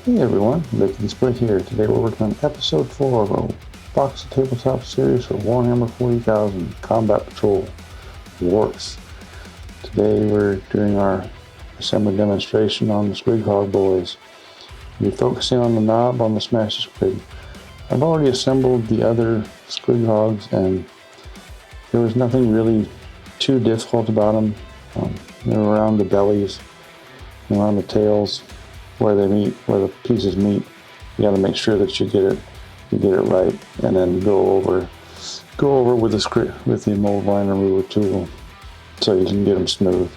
Hey everyone, Lickety Split here. Today we're working on episode 4 of our box of tabletop series for Warhammer 40k Combat Patrol Orks. Today we're doing our assembly demonstration on the Squighog Boys. We're focusing on the Nob on the Smash Squid. I've already assembled the other Squighogs and there was nothing really too difficult about them. They're around the bellies, around the tails, where they meet, where the pieces meet. You got to make sure that you get it right, and then go over with the mold line remover tool, so you can get them smooth.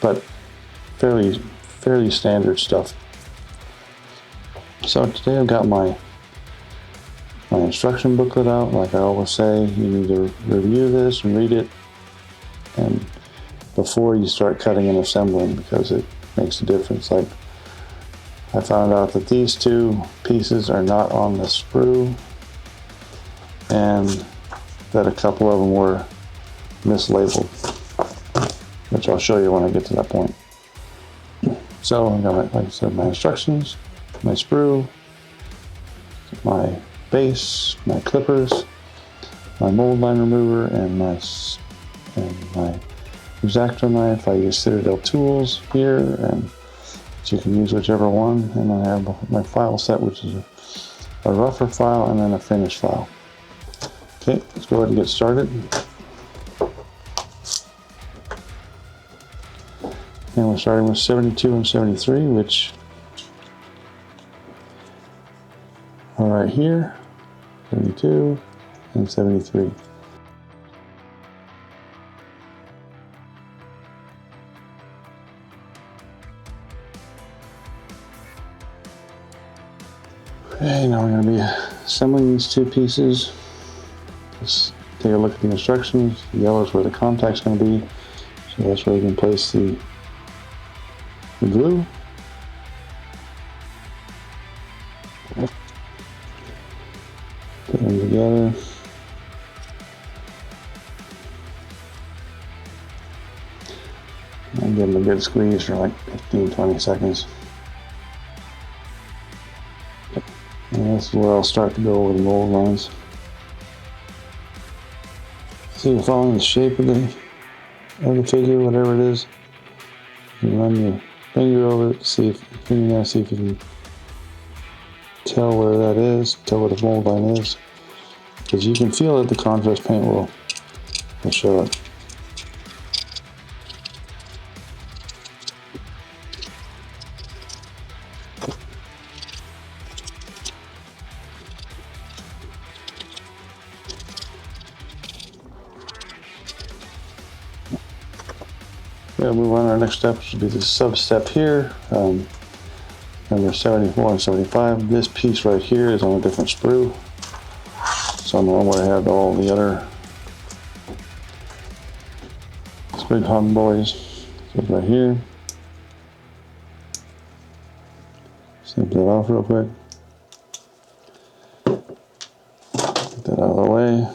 But fairly standard stuff. So today I've got my instruction booklet out. Like I always say, you need to review this and read it, and before you start cutting and assembling, because it makes a difference. Like, I found out that these two pieces are not on the sprue, and that a couple of them were mislabeled, which I'll show you when I get to that point. So I got, like I said, my instructions, my sprue, my base, my clippers, my mold line remover, and my X-Acto knife. I use Citadel tools here, and you can use whichever one. And I have my file set, which is a rougher file and then a finished file. Okay, let's go ahead and get started. And we're starting with 72 and 73, which are right here, 72 and 73. Okay, now we're going to be assembling these two pieces. Just take a look at the instructions. The yellow is where the contact's going to be, so that's where you can place the glue. Put them together. And give them a good squeeze for like 15-20 seconds. And this is where I'll start to go over the mold lines. So you're following the shape of the figure, whatever it is. You run your finger over it, see if you can tell where that is, tell where the mold line is. Because you can feel that the contrast paint will show it. We'll move on to our next step, which will be the sub-step here. Number 74 and 75. This piece right here is on a different sprue. So on the one where I had all the other Squighog Boys. So it's right here. Snip that off real quick. Get that out of the way.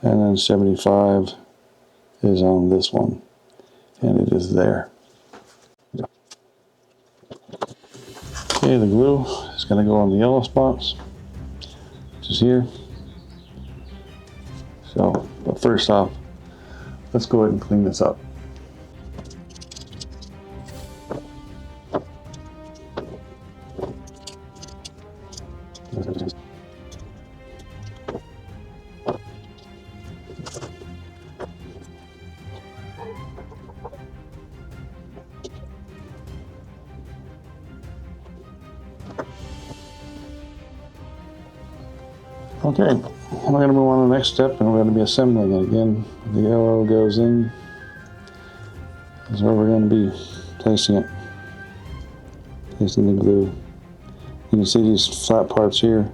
And then 75 is on this one. And it is there. Okay, the glue is going to go on the yellow spots, which is here. So, but first off, let's go ahead and clean this up. Okay, we're going to move on to the next step, and we're going to be assembling it again. The yellow goes in. This is where we're going to be placing it. Placing the glue. You can see these flat parts here.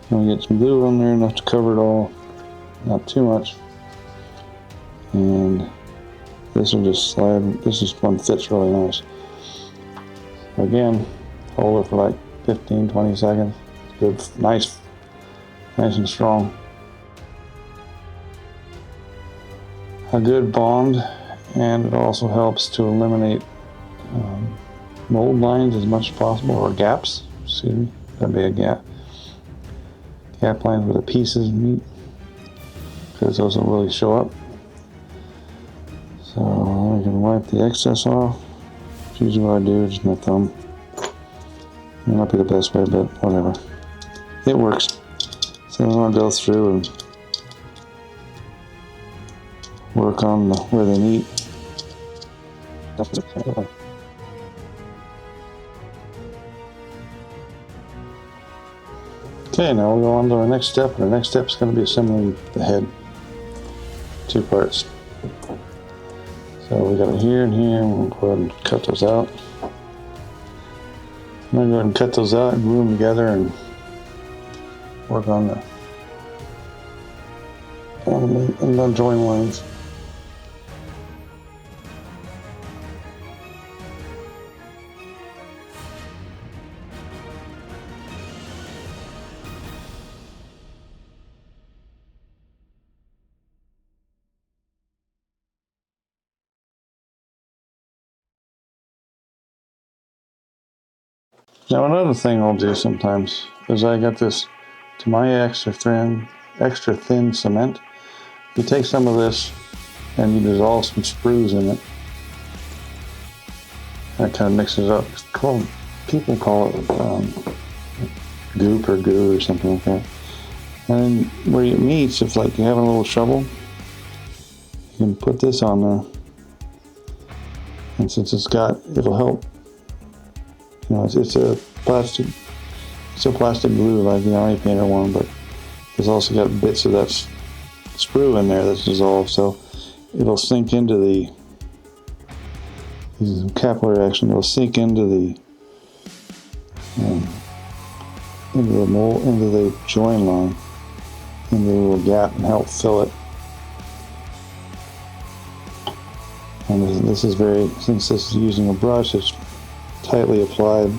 I'm going to get some glue on there, enough to cover it all. Not too much. And this will just slide. This one fits really nice. Again, hold it for like 15-20 seconds. Good, nice and strong. A good bond, and it also helps to eliminate mold lines as much as possible, or gaps. Excuse me, that'd be a gap. Gap lines where the pieces meet, because those don't really show up. So I can wipe the excess off. That's usually what I do, just my thumb. May not be the best way, but whatever. It works. So I'm gonna go through and work on where they meet. Okay, now we'll go on to our next step. Our next step is going to be assembling the head. 2 parts. So we got it here and here, and we'll go ahead and cut those out. I'm going to go ahead and cut those out and glue them together and work on the join lines. Now another thing I'll do sometimes is I got this to my extra thin cement. You take some of this and you dissolve some sprues in it. That kind of mixes it up. People call it goop or goo or something like that. And where it meets, if like you're having a little trouble, you can put this on there. And since it'll help. You know, it's a plastic glue like the Army Painter one, but it's also got bits of that sprue in there that's dissolved, so it'll sink into the capillary action. It'll sink into the mold, into the join line, into the little gap, and help fill it. And this is since this is using a brush, it's tightly applied,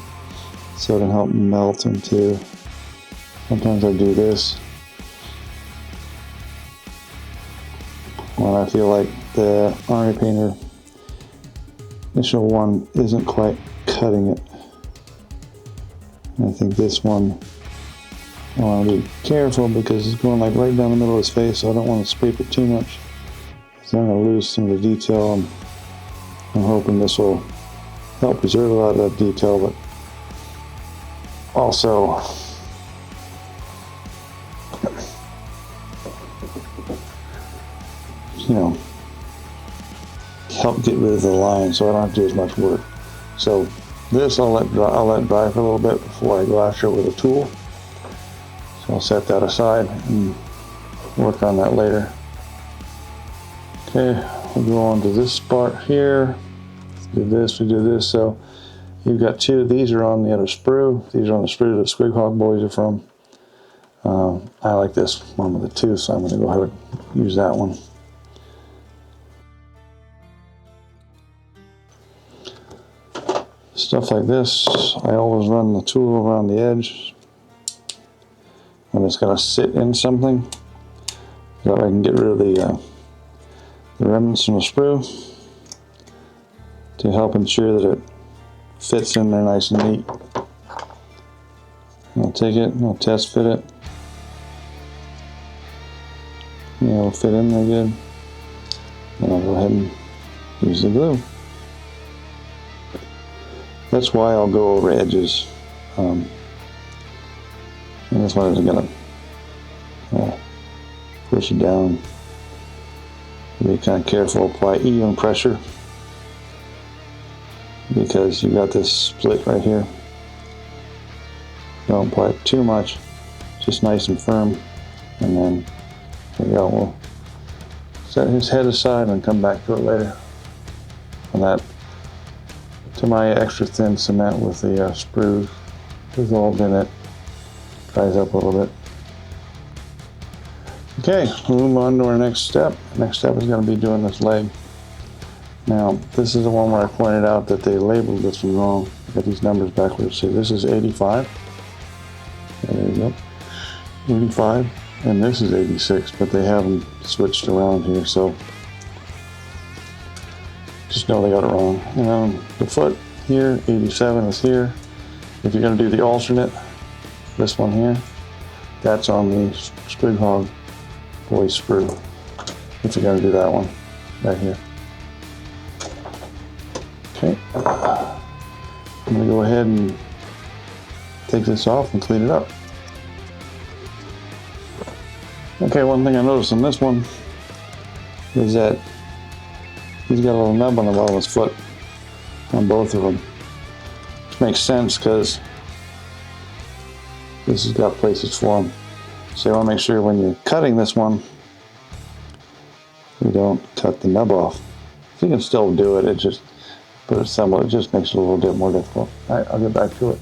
so it'll help melt into. Sometimes I do this when I feel like the Army Painter initial one isn't quite cutting it. And I think this one, I want to be careful because it's going like right down the middle of his face, so I don't want to scrape it too much, so I'm going to lose some of the detail, and I'm hoping this will help preserve a lot of that detail, but also help get rid of the line, so I don't have to do as much work. So this I'll let dry for a little bit before I go after it with a tool. So I'll set that aside and work on that later. Okay, we'll go on to this part here. We do this. So you've got 2. These are on the other sprue. These are on the sprue that Squighog Boys are from. I like this one with the 2, so I'm going to go ahead and use that one. Stuff like this, I always run the tool around the edge when it's going to sit in something, so I can get rid of the remnants from the sprue, to help ensure that it fits in there nice and neat. I'll take it and I'll test fit it. Yeah, it'll fit in there good. Then I'll go ahead and use the glue. That's why I'll go over edges. And that's why I'm going to push it down. Be kind of careful, apply even pressure, because you got this split right here. Don't apply it too much, just nice and firm, and then there you go. We'll set his head aside and come back to it later. And that to my extra thin cement with the sprues dissolved in it, dries up a little bit. Okay, we'll move on to our next step. The next step is going to be doing this leg. Now, this is the one where I pointed out that they labeled this one wrong. I got these numbers backwards. See, this is 85. There you go. 85. And this is 86, but they have them switched around here, so just know they got it wrong. And the foot here, 87 is here. If you're going to do the alternate, this one here, that's on the Squighog Boys sprue. If you're going to do that one, right here. Okay, I'm going to go ahead and take this off and clean it up. Okay, one thing I noticed on this one is that he's got a little nub on the bottom of his foot on both of them. Which makes sense because this has got places for them. So you want to make sure when you're cutting this one, you don't cut the nub off. You can still do it, it just, but it just makes it a little bit more difficult. Alright, I'll get back to it.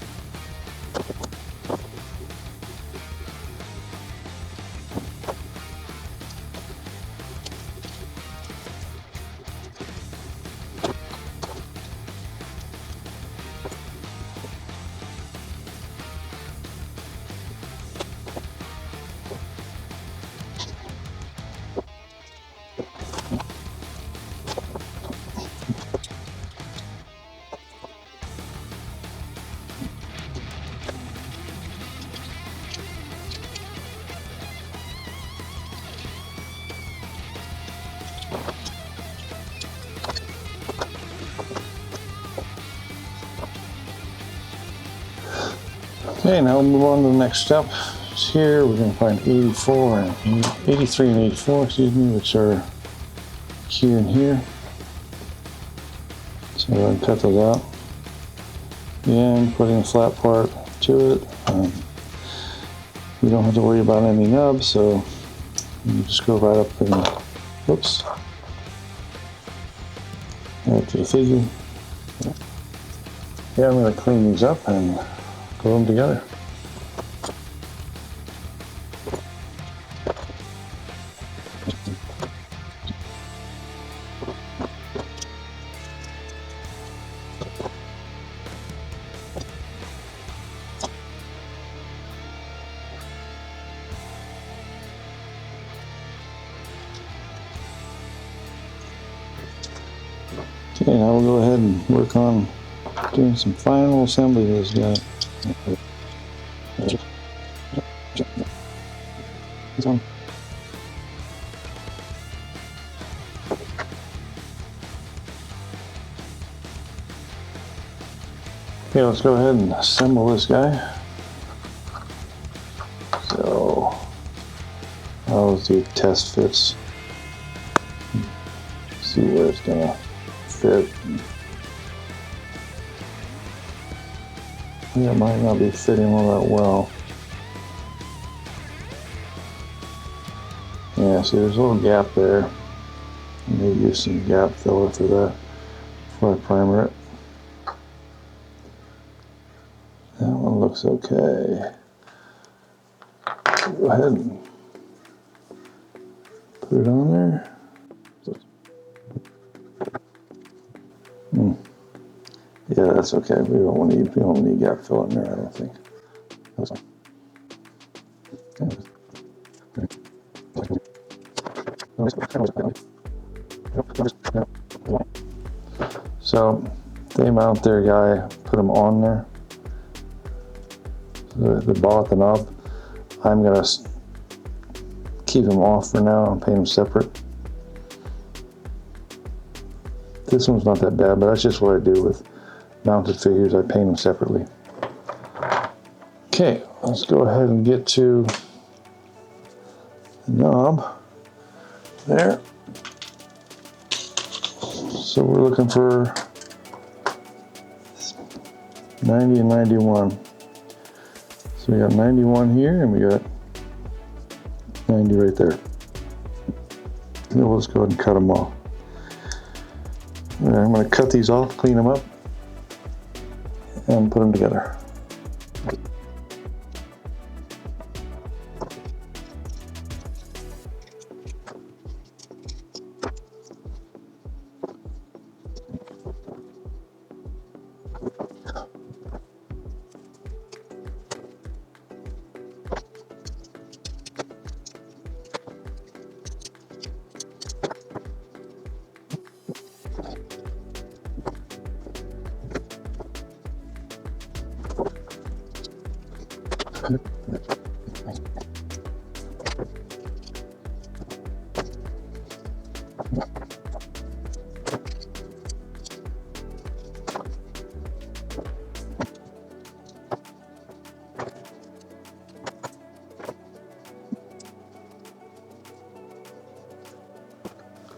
Okay, now we'll move on to the next step. It's here, we're going to find 84 and 83 and 84, excuse me, which are here and here. So we're going to cut those out. Again, putting a flat part to it. You don't have to worry about any nubs, so you just go right up and, whoops, right to the figure. Yeah, I'm going to clean these up and glue them together. Okay, now we'll go ahead and work on doing some final assembly of this guy. Okay, let's go ahead and assemble this guy. So, I'll do test fits. See where it's gonna fit. Yeah, it might not be fitting all that well. Yeah, see there's a little gap there. I may use some gap filler for that before I primer it. That one looks okay. Go ahead and put it on there. Yeah, that's okay. We don't need gap fill in there, I don't think. That's fine. So they mount their guy, put them on there. The ball at the knob. I'm gonna keep them off for now and paint them separate. This one's not that bad, but that's just what I do with mounted figures. I paint them separately. Okay, let's go ahead and get to the knob there. So we're looking for 90 and 91. So we got 91 here and we got 90 right there. And then we'll just go ahead and cut them off. All right, I'm going to cut these off, clean them up, and put them together.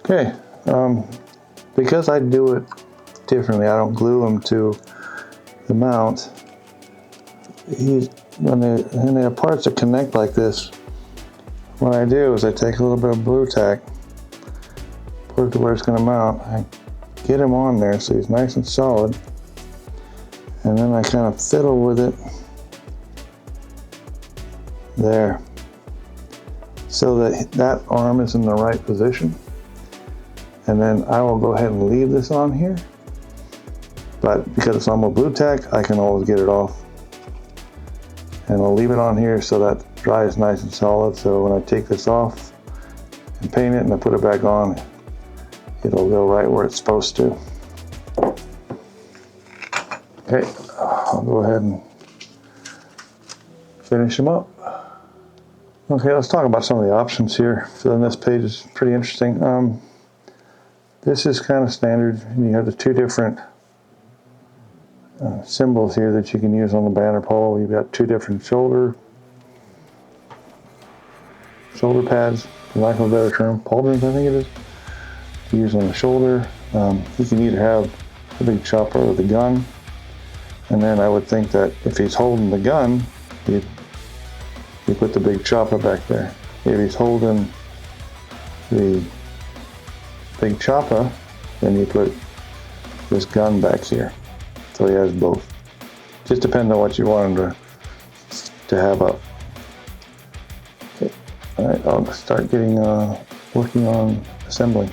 Okay, because I do it differently, I don't glue them to the mount. When they have parts that connect like this, what I do is I take a little bit of Blu Tack, put it to where it's going to mount, I get him on there so he's nice and solid, and then I kind of fiddle with it there, so that that arm is in the right position. And then I will go ahead and leave this on here, but because it's on my Blu Tack, I can always get it off. And I'll leave it on here so that dries nice and solid, so when I take this off and paint it and I put it back on, it'll go right where it's supposed to. Okay, I'll go ahead and finish them up. Okay, let's talk about some of the options here. So then this page is pretty interesting. This is kind of standard. You have the two different symbols here that you can use on the banner pole. You've got two different shoulder pads, for lack of a better term, pauldrons I think it is, to use on the shoulder. You can either have a big chopper or the gun, and then I would think that if he's holding the gun, you put the big chopper back there. If he's holding the big chopper, then you put this gun back here, so he has both. Just depends on what you want him to have up. Okay. All right, I'll start getting working on assembling.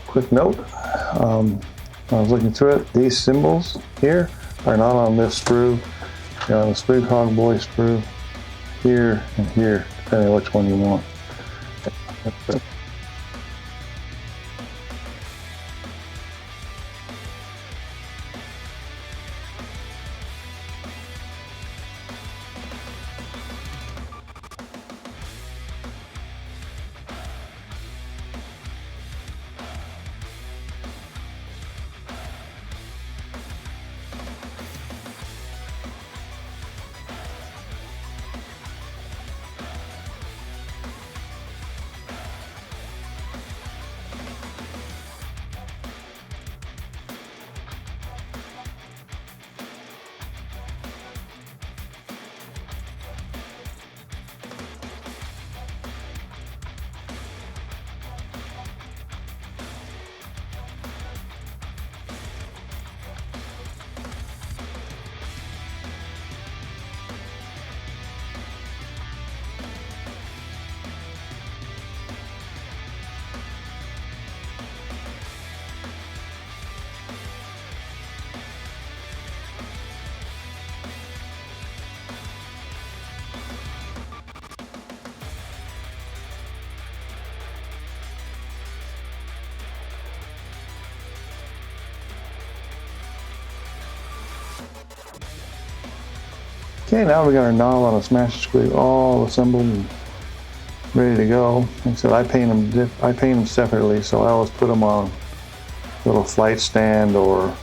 Quick note: I was looking through it. These symbols here are not on this sprue. They're on the Squighog Boys sprue here and here, depending on which one you want. Okay, now we got our knob on a Smash Squig all assembled and ready to go. Like I said, I paint them separately, so I always put them on a little flight stand, or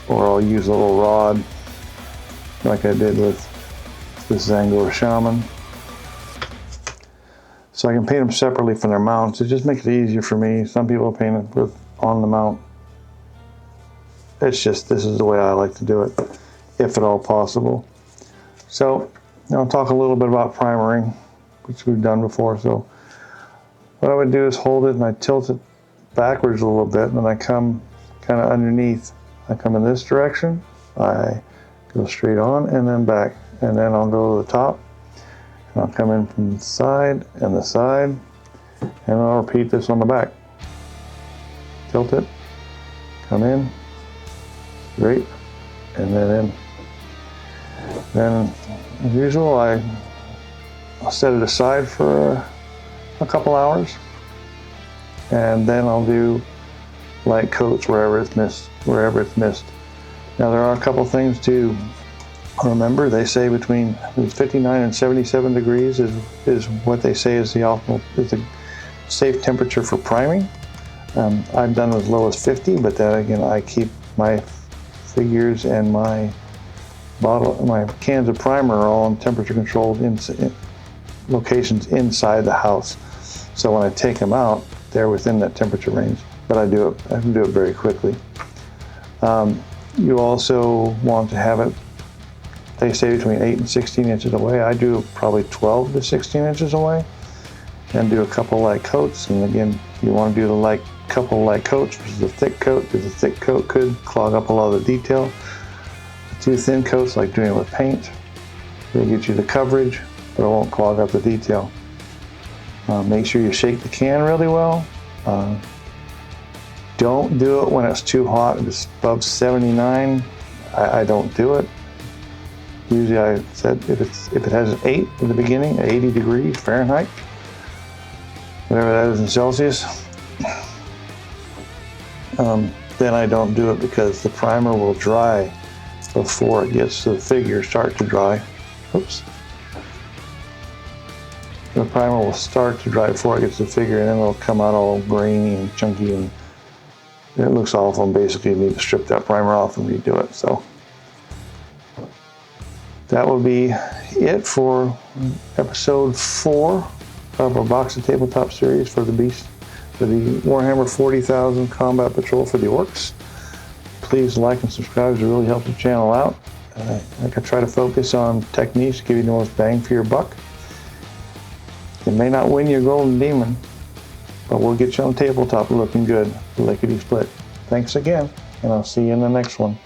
I'll use a little rod like I did with this Zangor Shaman. So I can paint them separately from their mounts. It just makes it easier for me. Some people paint it with on the mount. It's just, this is the way I like to do it, if at all possible. So I'll talk a little bit about primering, which we've done before. So what I would do is hold it and I tilt it backwards a little bit, and then I come kind of underneath. I come in this direction, I go straight on and then back, and then I'll go to the top, and I'll come in from the side, and I'll repeat this on the back. Tilt it, come in, straight, and then in. Then, as usual, I'll set it aside for a couple hours, and then I'll do light coats wherever it's missed. Now there are a couple things to remember. They say between 59 and 77 degrees is what they say is the optimal, is the safe temperature for priming. I've done as low as 50, but then again, I keep my figures and my cans of primer are all in temperature controlled locations inside the house. So when I take them out, they're within that temperature range. But I can do it very quickly. You also want to have it, they say between 8 and 16 inches away. I do probably 12 to 16 inches away, and do a couple light coats. And again, you want to do the couple light coats versus a thick coat, because the thick coat could clog up a lot of the detail. Too thin coats, like doing it with paint, will get you the coverage, but it won't clog up the detail. Make sure you shake the can really well. Don't do it when it's too hot. If it's above 79, I don't do it. Usually I said if it has an 8 in the beginning, 80 degrees Fahrenheit, whatever that is in Celsius, then I don't do it, because the primer will dry before it gets to the figure, start to dry. Oops. The primer will start to dry before it gets to the figure, and then it'll come out all grainy and chunky, and it looks awful, and basically you need to strip that primer off and redo it. So that will be it for episode 4 of our Box of Tabletop series for the Warhammer 40,000 Combat Patrol for the Orcs. Please like and subscribe to really help the channel out. I can try to focus on techniques to give you the most bang for your buck. You may not win your Golden Demon, but we'll get you on tabletop looking good. Lickety Split. Thanks again, and I'll see you in the next one.